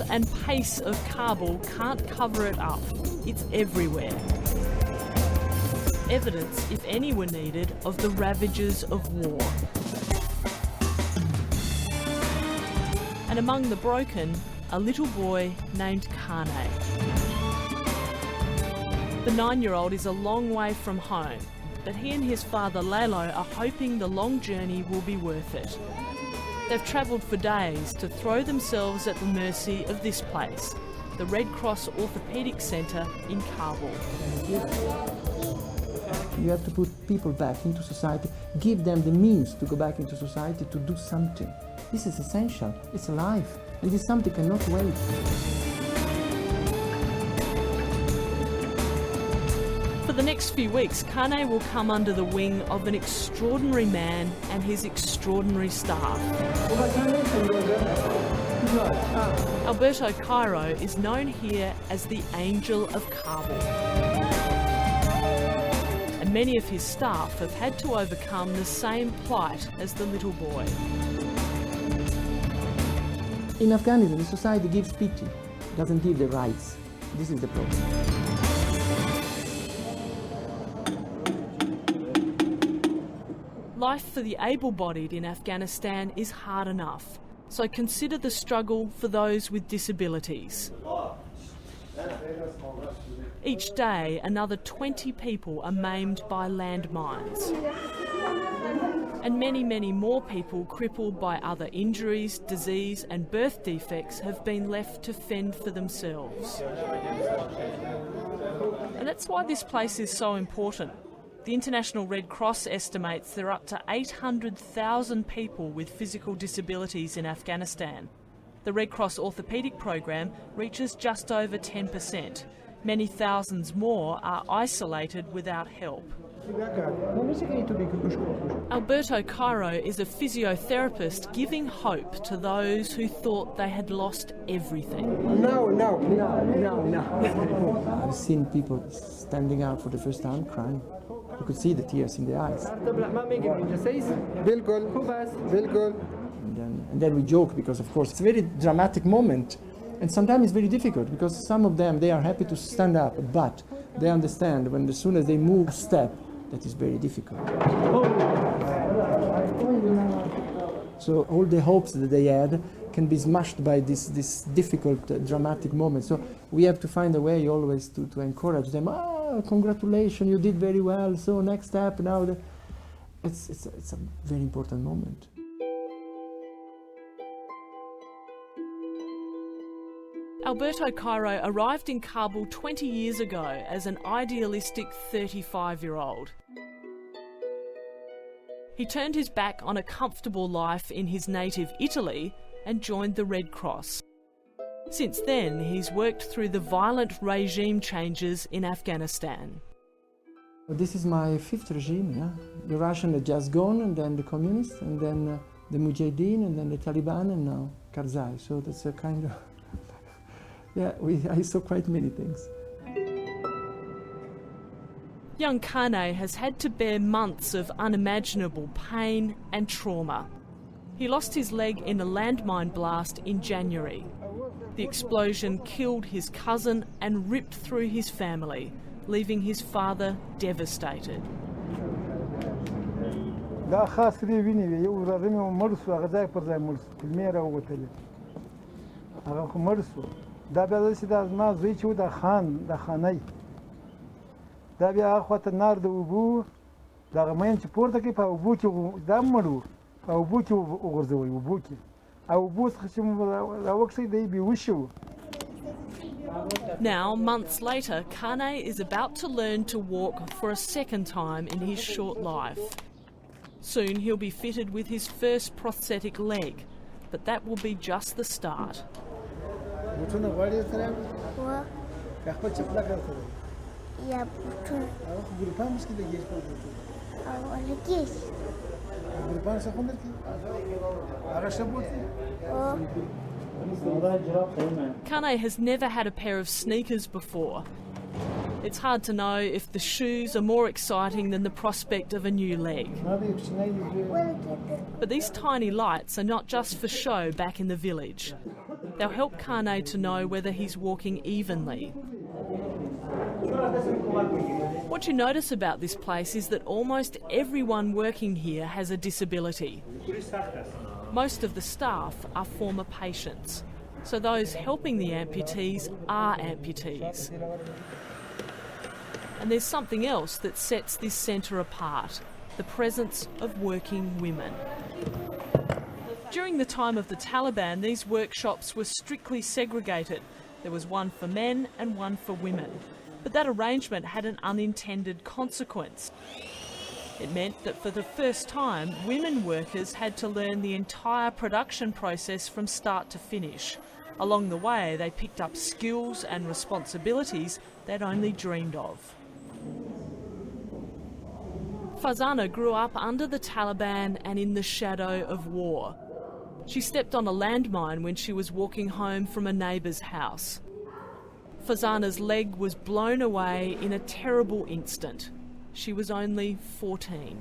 and pace of Kabul can't cover it up. It's everywhere. Evidence, if any were needed, of the ravages of war. And among the broken, a little boy named Khania. The 9-year-old is a long way from home, but he and his father Leone are hoping the long journey will be worth it. They've travelled for days to throw themselves at the mercy of this place, the Red Cross Orthopaedic Centre in Kabul. You have to put people back into society, give them the means to go back into society to do something. This is essential, it's life, and this is something cannot wait. For the next few weeks, Khania will come under the wing of an extraordinary man and his extraordinary staff. Alberto Cairo is known here as the Angel of Kabul. And many of his staff have had to overcome the same plight as the little boy. In Afghanistan, the society gives pity, doesn't give the rights. This is the problem. Life for the able-bodied in Afghanistan is hard enough, so consider the struggle for those with disabilities. Each day, another 20 people are maimed by landmines. And many, many more people crippled by other injuries, disease and birth defects have been left to fend for themselves. And that's why this place is so important. The International Red Cross estimates there are up to 800,000 people with physical disabilities in Afghanistan. The Red Cross Orthopaedic program reaches just over 10%. Many thousands more are isolated without help. Alberto Cairo is a physiotherapist giving hope to those who thought they had lost everything. No. I've seen people standing out for the first time crying. You could see the tears in their eyes. And then we joke because, of course, it's a very dramatic moment. And sometimes it's very difficult because some of them, they are happy to stand up, but they understand when as soon as they move a step, that is very difficult. So all the hopes that they had can be smashed by this difficult, dramatic moment. So we have to find a way always to encourage them. Congratulations, you did very well. So next step now. It's a very important moment. Alberto Cairo arrived in Kabul 20 years ago as an idealistic 35-year-old. He turned his back on a comfortable life in his native Italy and joined the Red Cross. Since then, he's worked through the violent regime changes in Afghanistan. This is my 5th regime, yeah? The Russian had just gone, and then the communists, and then the Mujahideen, and then the Taliban, and now Karzai. So that's a kind of... Yeah, I saw quite many things. Young Khania has had to bear months of unimaginable pain and trauma. He lost his leg in a landmine blast in January. The explosion killed his cousin and ripped through his family, leaving his father devastated. Now, months later, Khania is about to learn to walk for a second time in his short life. Soon he'll be fitted with his first prosthetic leg, but that will be just the start. Khania has never had a pair of sneakers before. It's hard to know if the shoes are more exciting than the prospect of a new leg. But these tiny lights are not just for show back in the village. They'll help Khania to know whether he's walking evenly. What you notice about this place is that almost everyone working here has a disability. Most of the staff are former patients, so those helping the amputees are amputees. And there's something else that sets this centre apart: the presence of working women. During the time of the Taliban, these workshops were strictly segregated. There was one for men and one for women. But that arrangement had an unintended consequence. It meant that for the first time, women workers had to learn the entire production process from start to finish. Along the way, they picked up skills and responsibilities they'd only dreamed of. Farzana grew up under the Taliban and in the shadow of war. She stepped on a landmine when she was walking home from a neighbour's house. Farzana's leg was blown away in a terrible instant. She was only 14.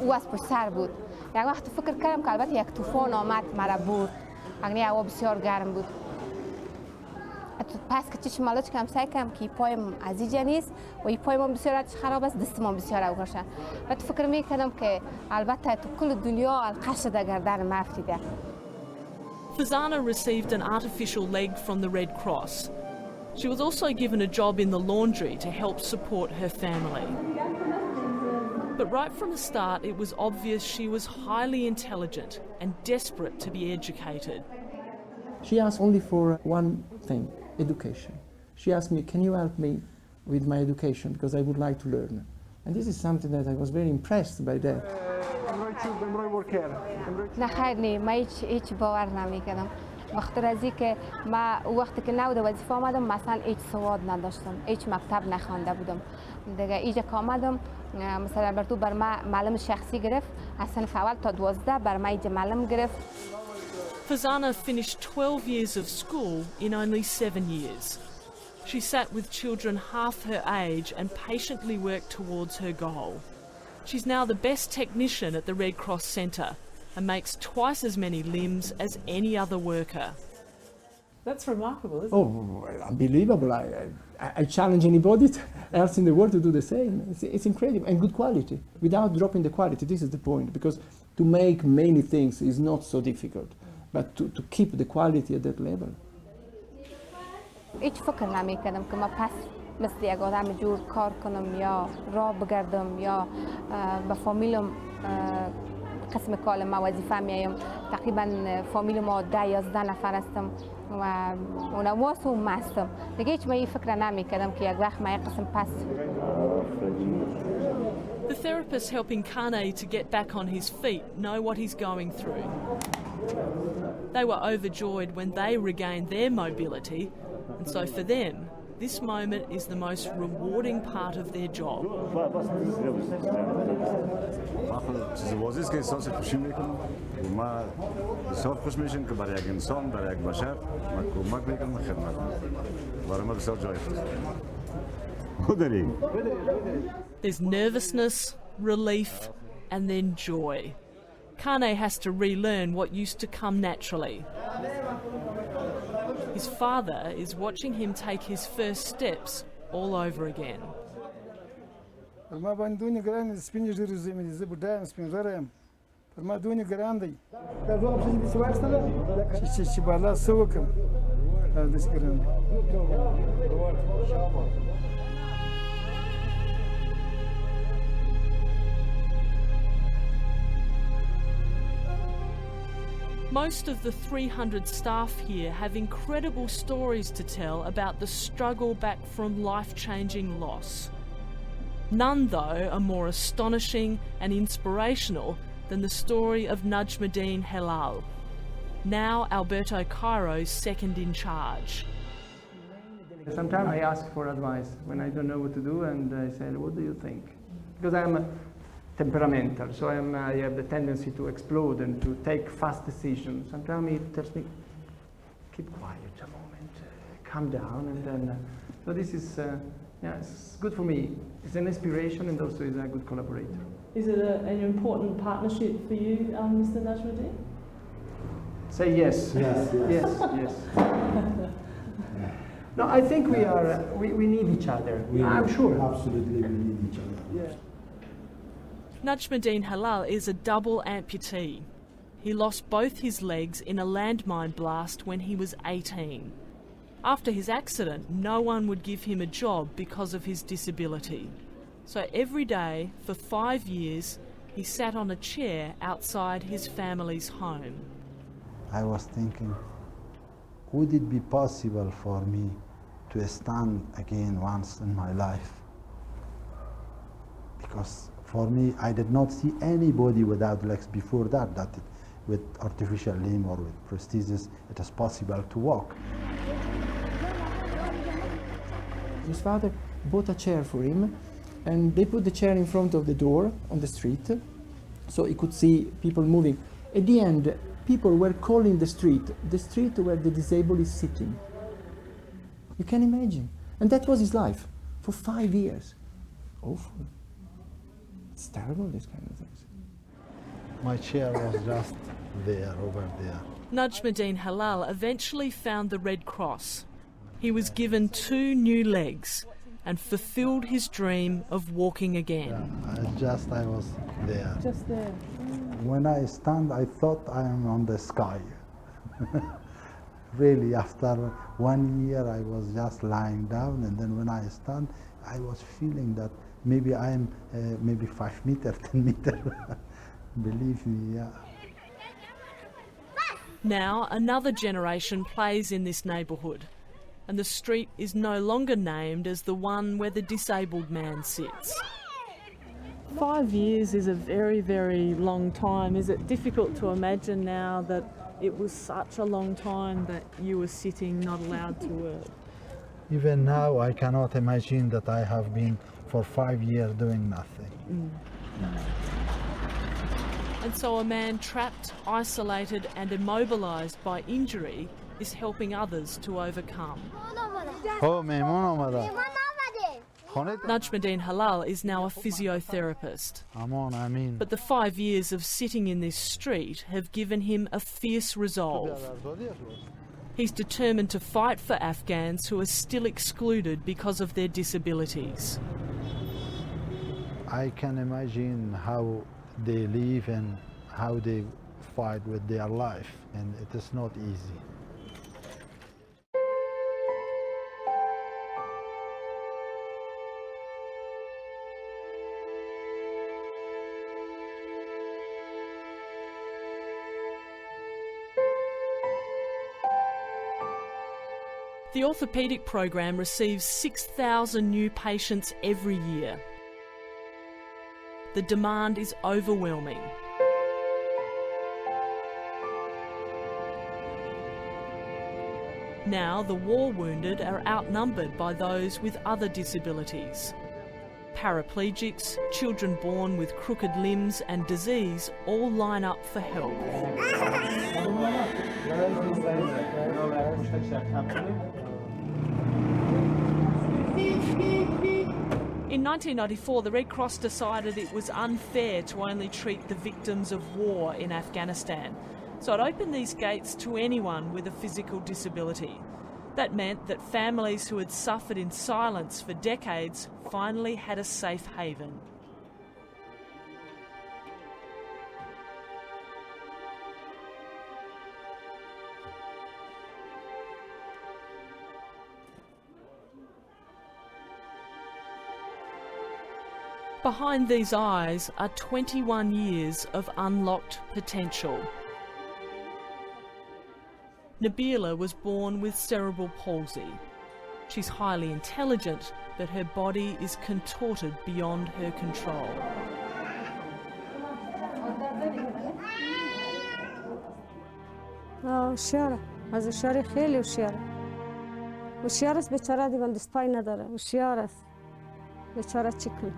او از سر بود. یک وقت فکر کردم که البته یک طوفان آمد مرا برد. اگه هوا بسیار گرم بود. پس که چشم مالش کم سعی کردم که پایم از اینجا نیست و این پایم بسیار خراب است، دستم بسیار اوگرشه. و فکر میکردم که البته تو کل دنیا القش در گردن ما افتیده. Farzana received an artificial leg from the Red Cross. She was also given a job in the laundry to help support her family. But right from the start, it was obvious she was highly intelligent and desperate to be educated. She asked only for one thing: education. She asked me, can you help me with my education, because I would like to learn. And this is something that I was very impressed by that. نه خیر نی، ما هیچ باور نمیکردم. بخاطر از اینکه ما وقتی که نو به وظیفه آمدم مثلا هیچ سواد نداشتم، هیچ مکتب نخوانده بودم. دیگه اینجا که آمدم مثلا بر تو بر ما معلم شخصی گرفت، از صنف اول تا 12 بر ما اینجا معلم گرفت. Farzana finished 12 years of school in only 7 years. She sat with children half her age and patiently worked towards her goal. She's now the best technician at the Red Cross Centre and makes twice as many limbs as any other worker. That's remarkable, isn't it? Oh, unbelievable. I challenge anybody else in the world to do the same. It's incredible, and good quality, without dropping the quality. This is the point, because to make many things is not so difficult, but to keep the quality at that level. هیچ فکر نمیکردم که ما پس مثل یک آدم جور کار کنم یا راه بگردم یا به فامیلم قسم کال ما وظیفه میایم. تقریبا فامیل ما 10-11 نفر هستم و اونواس و مستم. دیگه هیچ من فکر نمیکردم که یک وقت ما یک قسم پس. The therapists helping Khania to get back on his feet know what he's going through. They were overjoyed when they regained their mobility, and so for them, this moment is the most rewarding part of their job. There's nervousness, relief, and then joy. Khania has to relearn what used to come naturally. His father is watching him take his first steps all over again. Most of the 300 staff here have incredible stories to tell about the struggle back from life-changing loss. None, though, are more astonishing and inspirational than the story of Najmuddin Helal, now Alberto Cairo's second in charge. Sometimes I ask for advice when I don't know what to do, and I say, what do you think? Because I'm temperamental, so I have the tendency to explode and to take fast decisions. Sometimes he tells me, keep quiet a moment, calm down, and then, so this is, it's good for me. It's an inspiration and also is a good collaborator. Is it an important partnership for you, Mr. Najmuddin? Say yes. Yes, yes. Yes, yes. No, I think we need each other. I'm sure. Absolutely, we need each other. Yeah. Najmuddin Halal is a double amputee. He lost both his legs in a landmine blast when he was 18. After his accident, no one would give him a job because of his disability. So every day, for 5 years, he sat on a chair outside his family's home. I was thinking, would it be possible for me to stand again once in my life? Because for me, I did not see anybody without legs before that with artificial limb or with prosthesis, it is possible to walk. His father bought a chair for him, and they put the chair in front of the door on the street, so he could see people moving. At the end, people were calling the street where the disabled is sitting. You can imagine. And that was his life for 5 years. Awful. It's terrible, these kind of things. My chair was just there, over there. Najmuddin Halal eventually found the Red Cross. He was given 2 new legs and fulfilled his dream of walking again. I was there. Just there. When I stand, I thought I am on the sky. Really, after 1 year, I was just lying down, and then when I stand, I was feeling that maybe I am maybe 5 meters, 10 meters. Believe me, yeah. Now another generation plays in this neighbourhood, and the street is no longer named as the one where the disabled man sits. 5 years is a very, very long time. Is it difficult to imagine now that it was such a long time that you were sitting, not allowed to work? Even now, I cannot imagine that I have been for 5 years doing nothing. And so a man trapped, isolated and immobilised by injury is helping others to overcome. Najmuddin Halal is now a physiotherapist. But the 5 years of sitting in this street have given him a fierce resolve. He's determined to fight for Afghans who are still excluded because of their disabilities. I can imagine how they live and how they fight with their life, and it is not easy. The orthopaedic program receives 6,000 new patients every year. The demand is overwhelming. Now the war wounded are outnumbered by those with other disabilities. Paraplegics, children born with crooked limbs and disease all line up for help. In 1994, the Red Cross decided it was unfair to only treat the victims of war in Afghanistan, so it opened these gates to anyone with a physical disability. That meant that families who had suffered in silence for decades finally had a safe haven. Behind these eyes are 21 years of unlocked potential. Nabila was born with cerebral palsy. She's highly intelligent, but her body is contorted beyond her control. هوشیاره از هوشیاری خیلی هوشیاره هوشیار است بیچاره دیگه دست پای نداره هوشیار است بیچاره چی کنه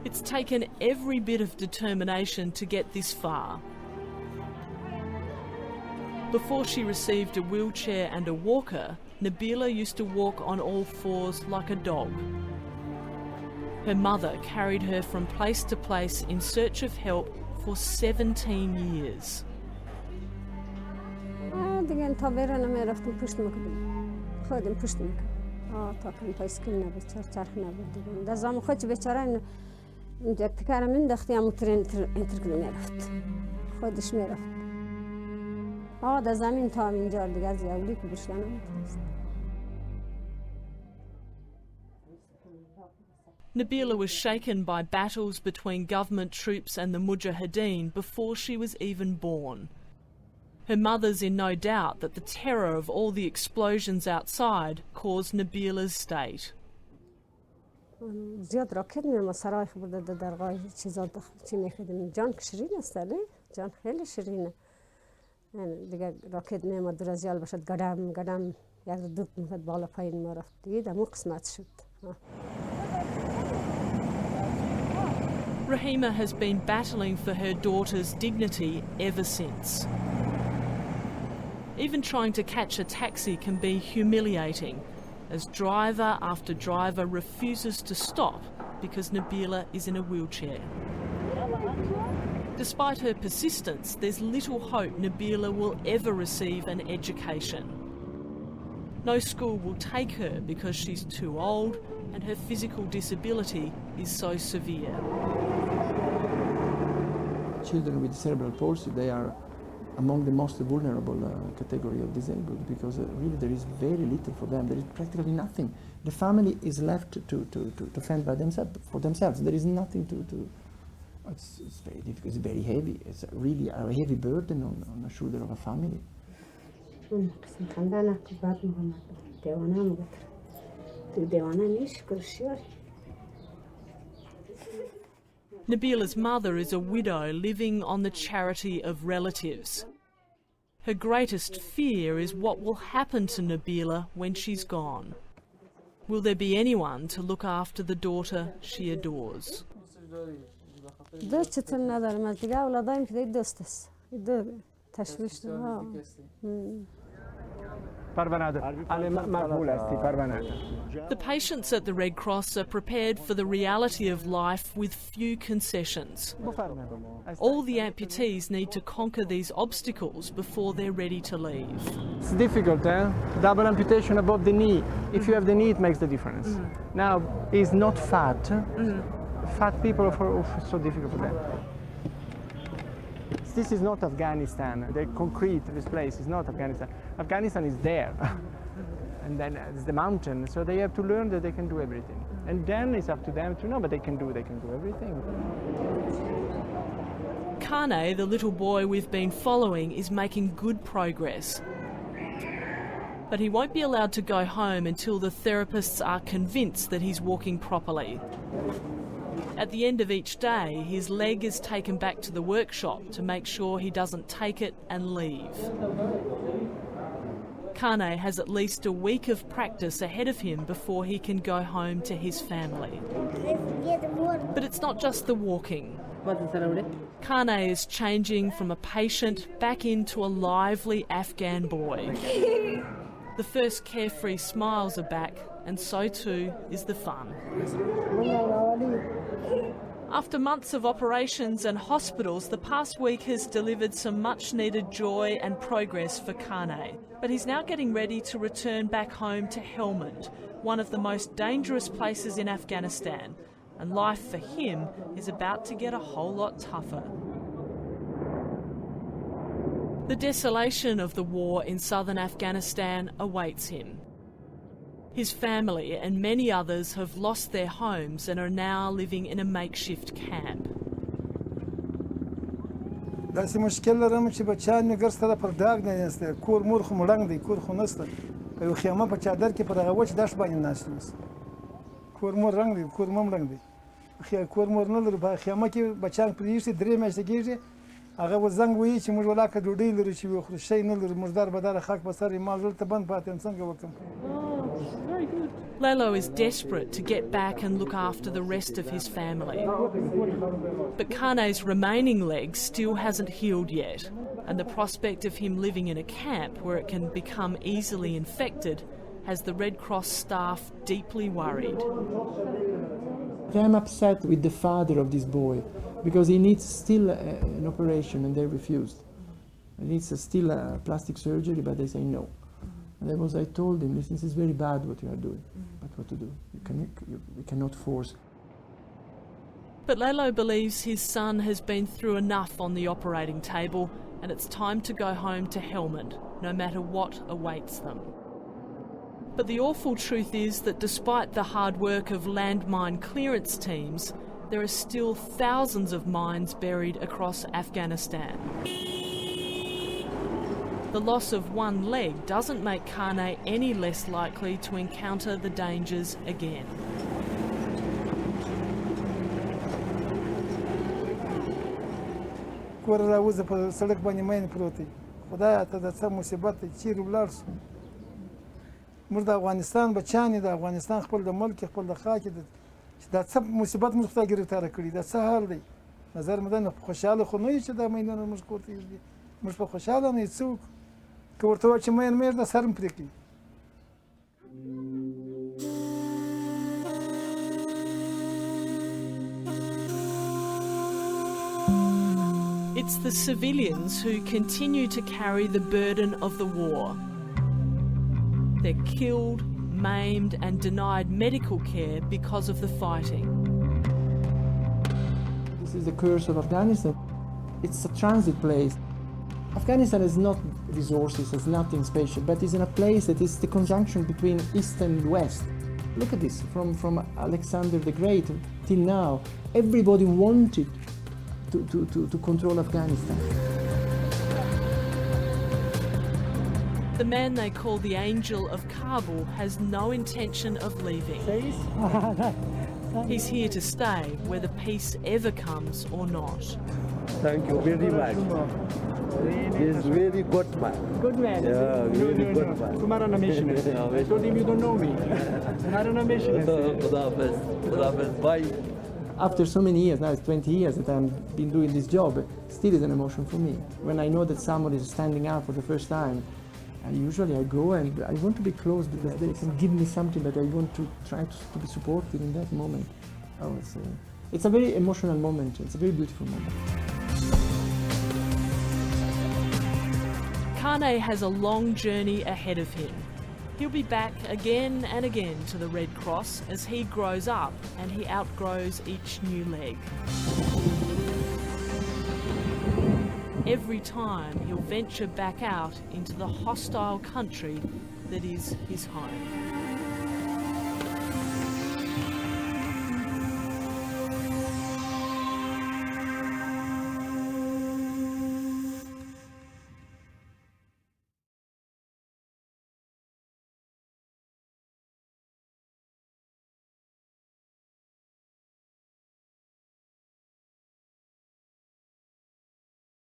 It's taken every bit of determination to get this far. Before she received a wheelchair and a walker, Nabila used to walk on all fours like a dog. Her mother carried her from place to place in search of help for 17 years. دیگه تا برنم میرفتم پشت میکردم خودم پشت میکردم تا که پایسکل نبود چرخ نبود دیگه در زمان خودش بیچاره اینجا تکرم انداختی همون انترکل میرفت خودش میرفت در زمین تا اینجا دیگه از اولی که بشکنم میتونست. Nabila was shaken by battles between government troops and the Mujahideen before she was even born. Her mother's in no doubt that the terror of all the explosions outside caused Nabila's state. زیاد راکت میام سرای بوده در قای چیزا چی میخدم جان شیرین است جان خیلی شیرینه دیگه راکت میام در ازیال باشد گدم یک دو میخواد بالا پایین ما رفت دیگه دمو قسمت شد. Rahima has been battling for her daughter's dignity ever since. Even trying to catch a taxi can be humiliating, as driver after driver refuses to stop because Nabila is in a wheelchair. Despite her persistence, there's little hope Nabila will ever receive an education. No school will take her because she's too old and her physical disability is so severe. Children with cerebral palsy, they are among the most vulnerable category of disabled because really there is very little for them. There is practically nothing. The family is left to fend by themselves. There is nothing to it's very difficult, it's very heavy. It's really a heavy burden on the shoulder of a family. Nabila's mother is a widow living on the charity of relatives. Her greatest fear is what will happen to Nabila when she's gone. Will there be anyone to look after the daughter she adores? دوست ندارم از دیگه اولادایم که دوست است دو تشویش ها The patients at the Red Cross are prepared for the reality of life with few concessions. All the amputees need to conquer these obstacles before they're ready to leave. It's difficult, eh? Double amputation above the knee. If you have the knee, it makes the difference. Now, he's not fat. Fat people are so difficult for them. This is not Afghanistan. The concrete, this place is not Afghanistan. Afghanistan is there. And then it's the mountain, so they have to learn that they can do everything. And then it's up to them to know, but they can do everything. Khania, the little boy we've been following, is making good progress. But he won't be allowed to go home until the therapists are convinced that he's walking properly. At the end of each day, his leg is taken back to the workshop to make sure he doesn't take it and leave. Khania has at least a week of practice ahead of him before he can go home to his family. But it's not just the walking. Khania is changing from a patient back into a lively Afghan boy. The first carefree smiles are back, and so too is the fun. After months of operations and hospitals, the past week has delivered some much-needed joy and progress for Khania. But he's now getting ready to return back home to Helmand, one of the most dangerous places in Afghanistan, and life for him is about to get a whole lot tougher. The desolation of the war in southern Afghanistan awaits him. His family and many others have lost their homes and are now living in a makeshift camp. داسې مشکل لرم چې بچیان مې ګر سره پر داغ نه نسته کور مور خو مړنګ دی کور خو نسته یو خیمه په چادر کې پر هغه وچ دښت باندې ناست اوس کور مور رنګ دی کور مم رنګ دی کور مور نه لرو په خیمه کې بچیان پرېږدي 3 میاشتې کېږي هغه و زنګ وایي چې موږ ولاکه ډوډۍ لرو چې وخورو شی نه لرو مردار بداره خاک په سر یې ما زړه ته بند پاتې یم څنګه وکړم. Lelo is desperate to get back and look after the rest of his family. But Khania's remaining leg still hasn't healed yet, and the prospect of him living in a camp where it can become easily infected has the Red Cross staff deeply worried. I'm upset with the father of this boy because he needs still an operation, and they refused. He needs still a plastic surgery, but they say no. And I told him, listen, this is very bad what you are doing, but what to do? We cannot force. But Lelo believes his son has been through enough on the operating table, and it's time to go home to Helmand, no matter what awaits them. But the awful truth is that despite the hard work of landmine clearance teams, there are still thousands of mines buried across Afghanistan. The loss of one leg doesn't make Khania any less likely to encounter the dangers again. کور راوځه په سړک باندې مین پروت دی خدایه ته د څه مصیبت دی چیرې ولاړ شو موږ د افغانستان بچیان یو د افغانستان خپل د ملک خپل د خاک چې دا څه مصیبت موږ خدای ګرفتاره کړي دا څه حال دی نظر مې ده خوشحاله خو نه یو چې دا مینونه موږ کور ته یږدي موږ په خوشحاله نه یو څه وکړو که ورته ووایو چې مین مې یږده سر مې پرې کړي. It's the civilians who continue to carry the burden of the war. They're killed, maimed and denied medical care because of the fighting. This is the curse of Afghanistan. It's a transit place. Afghanistan has not resources, has nothing special, but it's in a place that is the conjunction between East and West. Look at this, from Alexander the Great till now, everybody wanted to control Afghanistan. The man they call the Angel of Kabul has no intention of leaving. He's here to stay, whether peace ever comes or not. Thank you very much. He's very good man. Good man. Yeah, very good man. I'm on a mission. I told him you don't know me. I'm not on a mission. Bye. After so many years, now it's 20 years that I've been doing this job, still is an emotion for me. When I know that someone is standing up for the first time, usually I go and I want to be close because they can give me something that I want to try to be supported in that moment. Oh, it's a very emotional moment. It's a very beautiful moment. Khania has a long journey ahead of him. He'll be back again and again to the Red Cross as he grows up and he outgrows each new leg. Every time he'll venture back out into the hostile country that is his home.